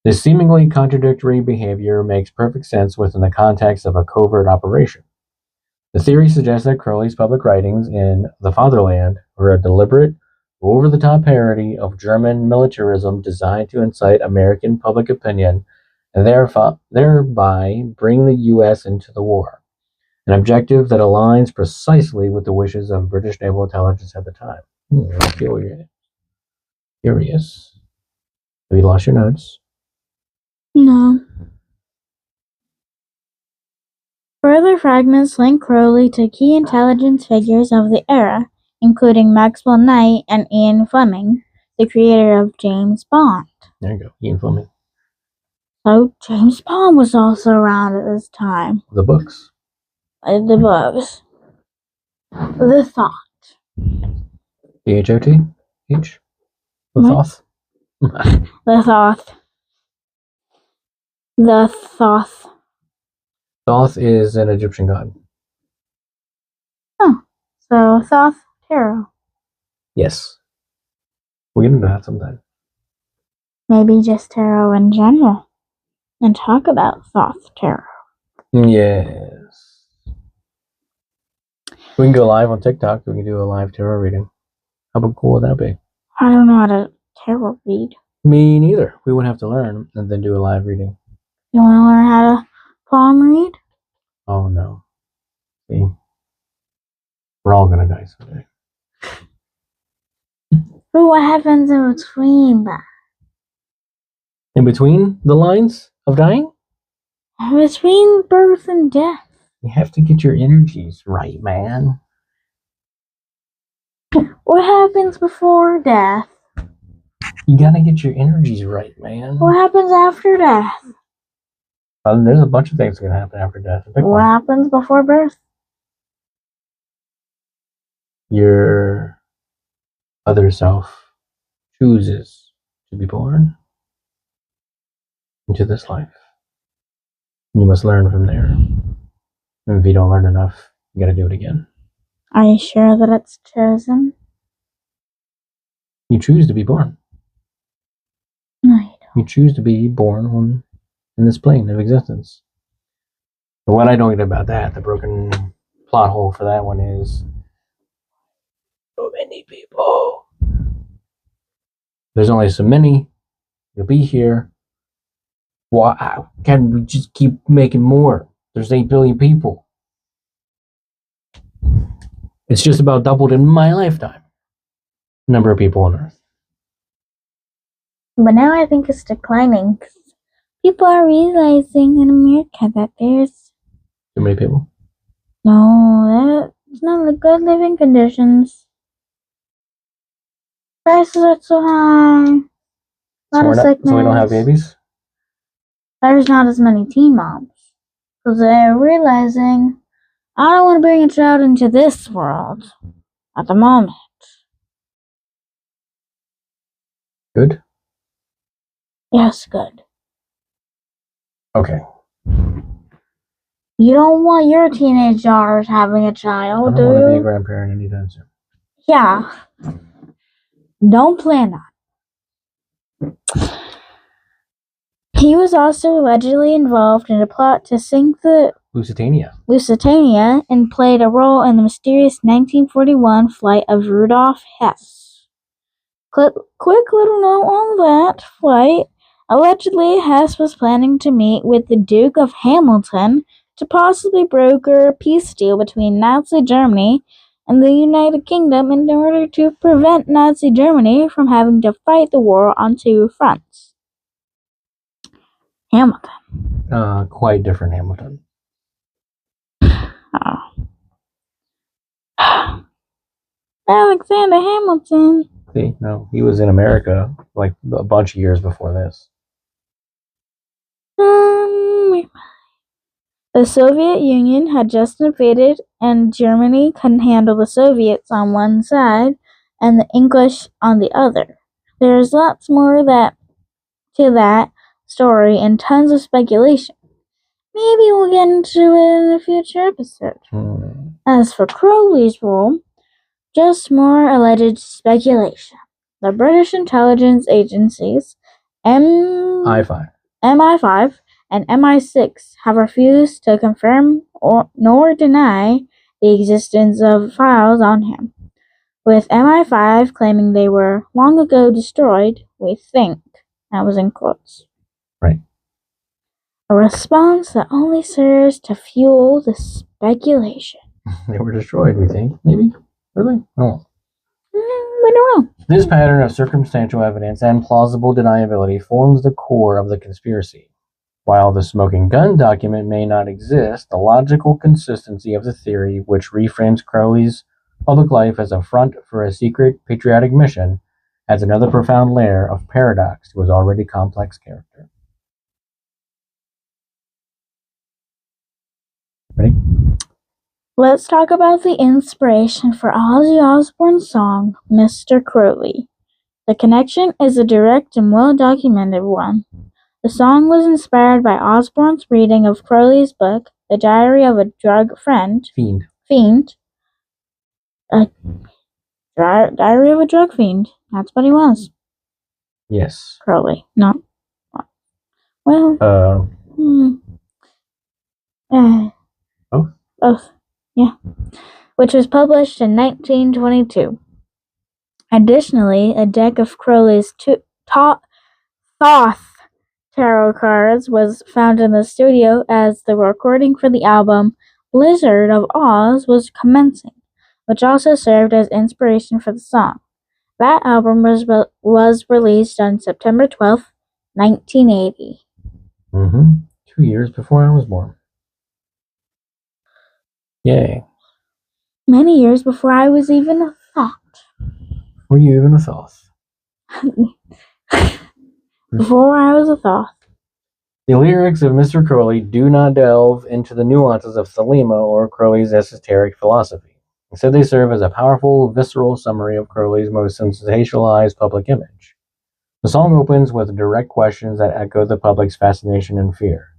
S1: This seemingly contradictory behavior makes perfect sense within the context of a covert operation. The theory suggests that Crowley's public writings in The Fatherland were a deliberate, over-the-top parody of German militarism designed to incite American public opinion and thereby bring the U.S. into the war, an objective that aligns precisely with the wishes of British naval intelligence at the time. Curious. Have you lost your notes?
S2: No. Further fragments link Crowley to key intelligence figures of the era, including Maxwell Knight and Ian Fleming, the creator of James Bond.
S1: There you go, Ian Fleming.
S2: So James Bond was also around at this time.
S1: The books.
S2: The books. The Thought.
S1: T-H-O-T? H? The Thoth?
S2: The Thoth. The Thoth.
S1: Thoth is an Egyptian god.
S2: Oh, so Thoth Tarot.
S1: Yes. We'll get into that sometime.
S2: Maybe just tarot in general. And talk about Thoth Tarot.
S1: Yes. We can go live on TikTok. We can do a live tarot reading. How cool would that be?
S2: I don't know how to tarot read.
S1: Me neither. We would have to learn and then do a live reading.
S2: You want to learn how to palm read?
S1: Oh no. See? We're all gonna die someday.
S2: But what happens in between that?
S1: In between the lines of dying?
S2: Between birth and death.
S1: You have to get your energies right, man.
S2: What happens before death?
S1: You gotta get your energies right, man.
S2: What happens after death?
S1: There's a bunch of things that can happen after death.
S2: What happens before birth?
S1: Your other self chooses to be born into this life. You must learn from there. And if you don't learn enough, you gotta do it again.
S2: Are you sure that it's chosen?
S1: You choose to be born.
S2: No, you don't.
S1: You choose to be born in this plane of existence. But what I don't get about that, the broken plot hole for that one is so many people. There's only so many. You'll be here. Why can't we just keep making more? There's 8 billion people. It's just about doubled in my lifetime. Number of people on Earth.
S2: But now I think it's declining. People are realizing in America that there's
S1: Too many people?
S2: no, that's not the good living conditions. Prices are so high.
S1: So we don't have babies?
S2: There's not as many teen moms. Because they're realizing, I don't want to bring a child into this world at the moment.
S1: Good?
S2: Yes, good.
S1: Okay.
S2: You don't want your teenage daughters having a child,
S1: I
S2: do
S1: don't want to be a
S2: you?
S1: grandparent anytime soon.
S2: Yeah. Don't plan on. He was also allegedly involved in a plot to sink the Lusitania and played a role in the mysterious 1941 flight of Rudolf Hess. Quick little note on that flight. Allegedly, Hess was planning to meet with the Duke of Hamilton to possibly broker a peace deal between Nazi Germany and the United Kingdom in order to prevent Nazi Germany from having to fight the war on 2 fronts. Hamilton.
S1: Quite different Hamilton.
S2: Oh. Alexander Hamilton.
S1: See, no, he was in America like a bunch of years before this.
S2: The Soviet Union had just invaded, and Germany couldn't handle the Soviets on one side and the English on the other. There's lots more to that story and tons of speculation. Maybe we'll get into it in a future episode. As for Crowley's role, just more alleged speculation. The British intelligence agencies
S1: I-5
S2: MI5 and MI6 have refused to confirm nor deny the existence of files on him, with MI5 claiming they were long ago destroyed, we think. That was in quotes.
S1: Right.
S2: A response that only serves to fuel the speculation.
S1: They were destroyed, we think. Maybe? Really? No.
S2: We don't know.
S1: This pattern of circumstantial evidence and plausible deniability forms the core of the conspiracy. While the smoking gun document may not exist, the logical consistency of the theory, which reframes Crowley's public life as a front for a secret patriotic mission, adds another profound layer of paradox to his already complex character. Ready?
S2: Let's talk about the inspiration for Ozzy Osbourne's song, Mr. Crowley. The connection is a direct and well-documented one. The song was inspired by Osbourne's reading of Crowley's book, The Diary of a Drug Fiend. Diary of a Drug Fiend. That's what he was.
S1: Yes.
S2: Crowley. No. Well. Both. Yeah. Which was published in 1922. Additionally, a deck of Crowley's Thoth tarot cards was found in the studio as the recording for the album Blizzard of Oz was commencing, which also served as inspiration for the song. That album was released on September 12th, 1980.
S1: 2 years before I was born. Yay.
S2: Many years before I was even a thought.
S1: Were you even a thought?
S2: Before I was a thought.
S1: The lyrics of Mr. Crowley do not delve into the nuances of Thelema or Crowley's esoteric philosophy. Instead, they serve as a powerful, visceral summary of Crowley's most sensationalized public image. The song opens with direct questions that echo the public's fascination and fear.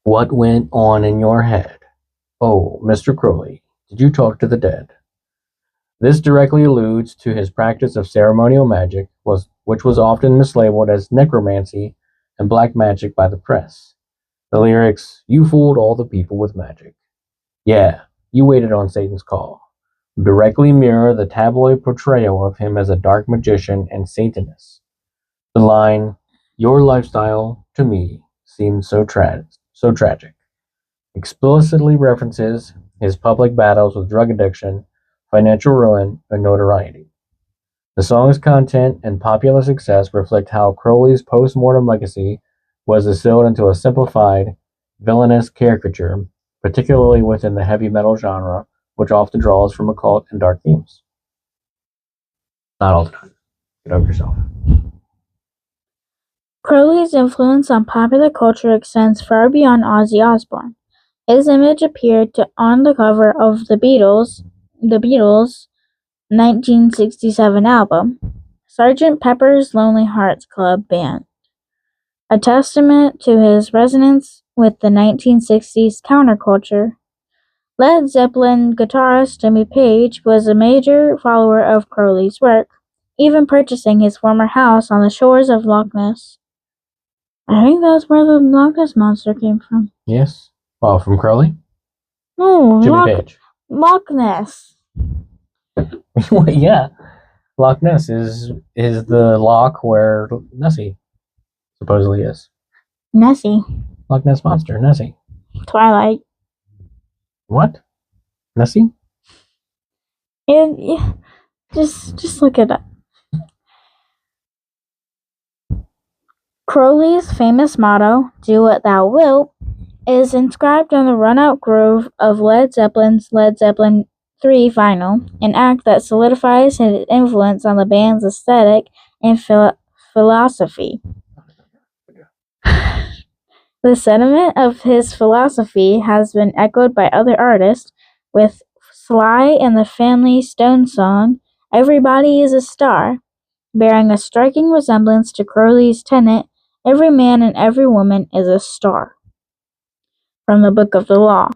S1: What went on in your head? Oh, Mr. Crowley, did you talk to the dead? This directly alludes to his practice of ceremonial magic, which was often mislabeled as necromancy and black magic by the press. The lyrics, "You fooled all the people with magic. Yeah, you waited on Satan's call," directly mirror the tabloid portrayal of him as a dark magician and Satanist. The line, "Your lifestyle, to me, seems so tragic," explicitly references his public battles with drug addiction, financial ruin, and notoriety. The song's content and popular success reflect how Crowley's post-mortem legacy was distilled into a simplified, villainous caricature, particularly within the heavy metal genre, which often draws from occult and dark themes. Not all the time. Get over yourself.
S2: Crowley's influence on popular culture extends far beyond Ozzy Osbourne. His image appeared on the cover of the Beatles' 1967 album, Sgt. Pepper's Lonely Hearts Club Band, a testament to his resonance with the 1960s counterculture. Led Zeppelin guitarist Jimmy Page was a major follower of Crowley's work, even purchasing his former house on the shores of Loch Ness. I think that's where the Loch Ness Monster came from.
S1: Yes. Oh, from Crowley?
S2: No,
S1: Jimmy Page.
S2: Loch Ness.
S1: Yeah. Loch Ness is the loch where Nessie supposedly is.
S2: Nessie.
S1: Loch Ness Monster, Nessie.
S2: Twilight.
S1: What? Nessie?
S2: Yeah. Just look it up. Crowley's famous motto, "Do what thou wilt," is inscribed on the run-out groove of Led Zeppelin's Led Zeppelin III Vinyl, an act that solidifies his influence on the band's aesthetic and philosophy. The sentiment of his philosophy has been echoed by other artists, with Sly and the Family Stone song, "Everybody is a Star," bearing a striking resemblance to Crowley's tenet, "Every man and every woman is a star," from the Book of the Law.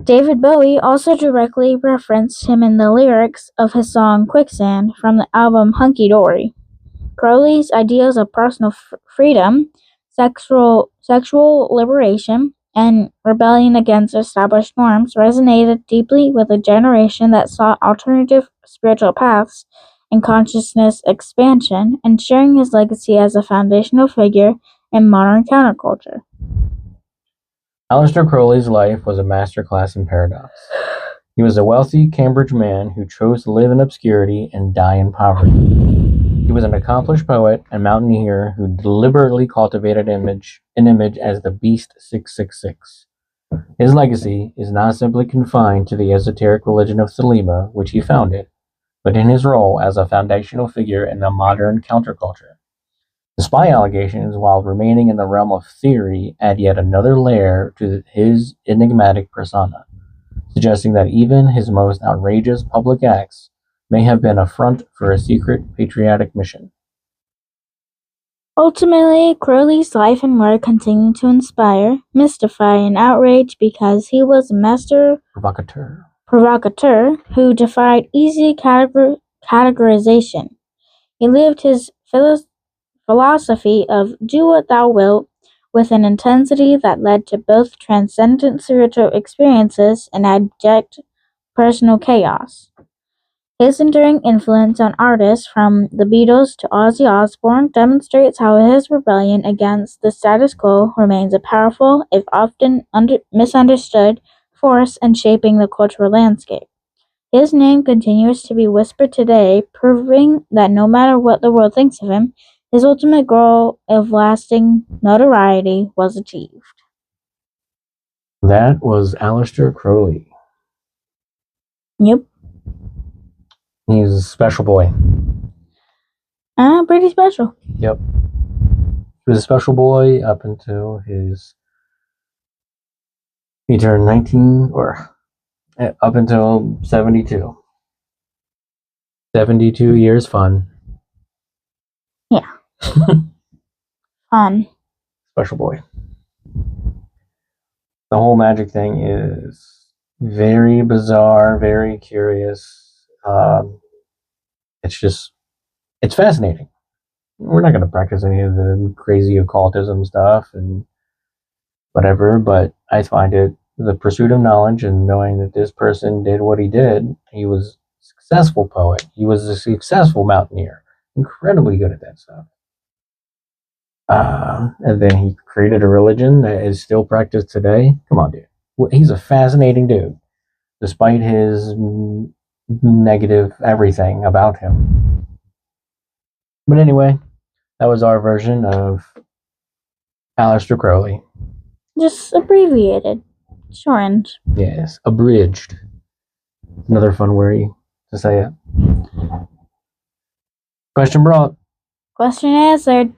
S2: David Bowie also directly referenced him in the lyrics of his song "Quicksand" from the album Hunky Dory. Crowley's ideas of personal freedom, sexual liberation, and rebellion against established norms resonated deeply with a generation that sought alternative spiritual paths and consciousness expansion, ensuring his legacy as a foundational figure in modern counterculture.
S1: Aleister Crowley's life was a masterclass in paradox. He was a wealthy Cambridge man who chose to live in obscurity and die in poverty. He was an accomplished poet and mountaineer who deliberately cultivated an image as the Beast 666. His legacy is not simply confined to the esoteric religion of Thelema, which he founded, but in his role as a foundational figure in the modern counterculture. The spy allegations, while remaining in the realm of theory, add yet another layer to his enigmatic persona, suggesting that even his most outrageous public acts may have been a front for a secret patriotic mission.
S2: Ultimately, Crowley's life and work continue to inspire, mystify, and outrage because he was a master provocateur who defied easy categorization. He lived his philosophy of "do what thou wilt" with an intensity that led to both transcendent spiritual experiences and abject personal chaos. His enduring influence on artists from the Beatles to Ozzy Osbourne demonstrates how his rebellion against the status quo remains a powerful, if often misunderstood, force in shaping the cultural landscape. His name continues to be whispered today, proving that no matter what the world thinks of him, his ultimate goal of lasting notoriety was achieved.
S1: That was Aleister Crowley.
S2: Yep.
S1: He's a special boy.
S2: Pretty special.
S1: Yep. He was a special boy up until he turned 19, or up until 72. 72 years fun.
S2: Yeah. Fun.
S1: Special boy. The whole magic thing is very bizarre, very curious. It's fascinating. We're not going to practice any of the crazy occultism stuff and whatever, but I find it the pursuit of knowledge and knowing that this person did what he did. He was a successful poet. He was a successful mountaineer. Incredibly good at that stuff. And then he created a religion that is still practiced today. Come on, dude. He's a fascinating dude, despite his negative everything about him. But anyway, that was our version of Aleister Crowley.
S2: Just abbreviated. Shortened.
S1: Yes, abridged. Another fun word to say it. Question brought.
S2: Question answered.